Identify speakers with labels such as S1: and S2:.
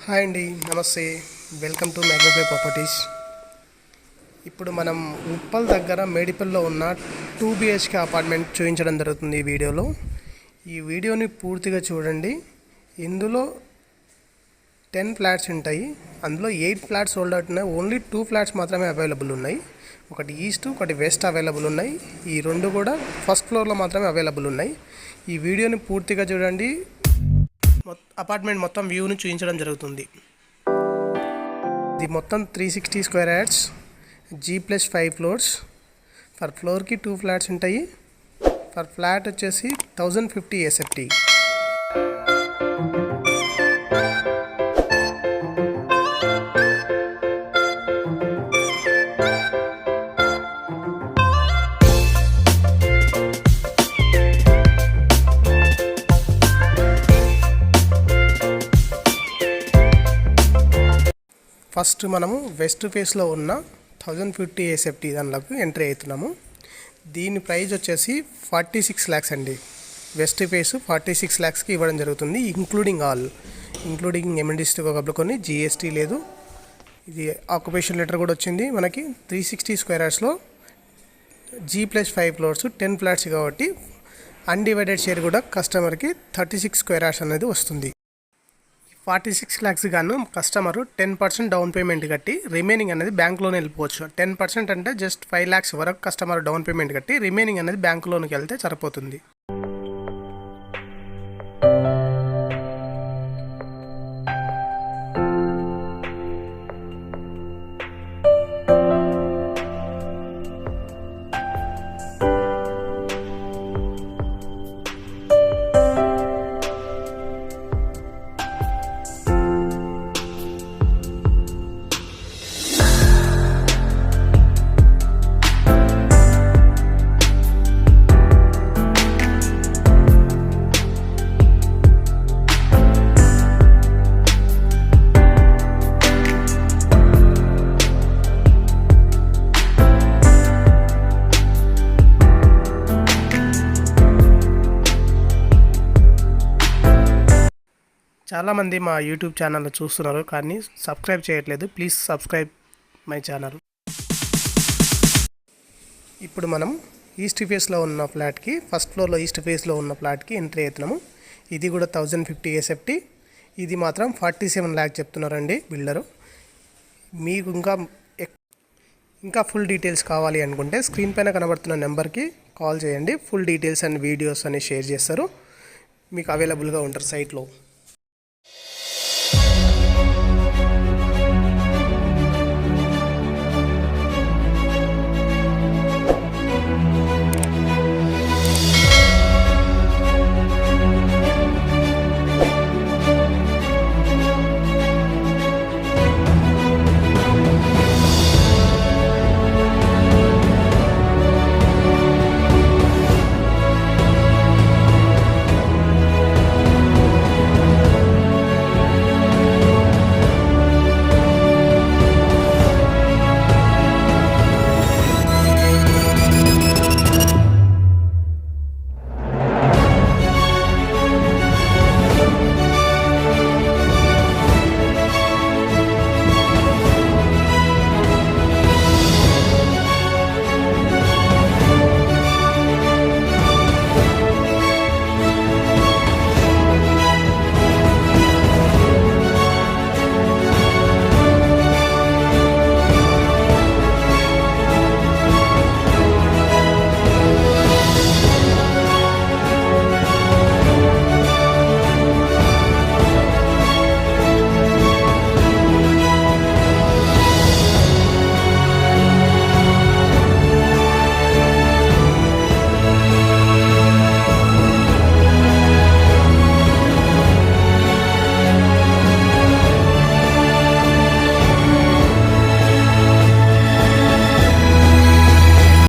S1: Hi అండి, నమస్తే. Welcome to magnify properties. ఇప్పుడు మనం ఉప్పల్ దగ్గర మేడిపల్లిలో ఉన్న 2 BHK అపార్ట్మెంట్ చూపించడం జరుగుతుంది ఈ వీడియోలో. ఈ వీడియోని పూర్తిగా చూడండి. ఇందులో 10 ఫ్లాట్స్ ఉంటాయి. అందులో 8 ఫ్లాట్స్ సోల్డ్ అవుట్ ఉన్నాయి. ఓన్లీ 2 ఫ్లాట్స్ మాత్రమే అవైలబుల్ ఉన్నాయి. ఒకటి ఈస్ట్, ఒకటి వెస్ట్ అవైలబుల్ ఉన్నాయి. ఈ రెండు కూడా ఫస్ట్ ఫ్లోర్లో మాత్రమే అవైలబుల్ ఉన్నాయి. ఈ వీడియోని పూర్తిగా చూడండి. అపార్ట్మెంట్ మొత్తం వ్యూని చూపించడం జరుగుతుంది. ఇది మొత్తం 360 square yards, G+5 floors. For ఫ్లోర్కి 2 ఫ్లాట్స్ ఉంటాయి. ఫర్ ఫ్లాట్ వచ్చేసి 1050 SFT. ఫస్ట్ మనము వెస్ట్ ఫేస్లో ఉన్న 1050 SFT దానిలోకి ఎంట్రీ అవుతున్నాము. దీని ప్రైస్ వచ్చేసి 46 lakhs అండి. వెస్ట్ ఫేస్ 46 lakhsకి ఇవ్వడం జరుగుతుంది, ఇంక్లూడింగ్ ఎమ్ఎన్డిస్తో కలుపుకొని. GST లేదు. ఇది ఆక్యుపేషన్ లెటర్ కూడా వచ్చింది. మనకి 360 స్క్వేర్ యార్డ్స్లో G+5 ఫ్లోర్స్, 10 ఫ్లాట్స్ కాబట్టి అన్డివైడెడ్ షేర్ కూడా కస్టమర్కి 36 స్క్వేర్ యార్డ్స్ అనేది వస్తుంది. 46 lakhs గాను కస్టమరు 10% డౌన్ పేమెంట్ కట్టి రిమైనింగ్ అనేది బ్యాంక్లోనే వెళ్ళిపోవచ్చు. 10% అంటే జస్ట్ 5 lakhs వరకు కస్టమర్ డౌన్ పేమెంట్ కట్టి రిమైనింగ్ అనేది బ్యాంకులోనికి వెళ్తే సరిపోతుంది. చాలామంది మా యూట్యూబ్ ఛానల్ చూస్తున్నారు కానీ సబ్స్క్రైబ్ చేయట్లేదు. Please subscribe my channel. ఇప్పుడు మనం ఈస్ట్ ఫేస్లో ఉన్న ఫ్లాట్కి, ఫస్ట్ ఫ్లోర్లో ఈస్ట్ ఫేస్లో ఉన్న ఫ్లాట్కి ఎంట్రీ అవుతున్నాము. ఇది కూడా 1050 SFT. ఇది మాత్రం 47 lakhs చెప్తున్నారండి బిల్డరు. మీకు ఇంకా ఫుల్ డీటెయిల్స్ కావాలి అనుకుంటే స్క్రీన్ పైన కనబడుతున్న నెంబర్కి కాల్ చేయండి. ఫుల్ డీటెయిల్స్ అండ్ వీడియోస్ అన్ని షేర్ చేస్తారు. మీకు అవైలబుల్గా ఉంటారు సైట్లో.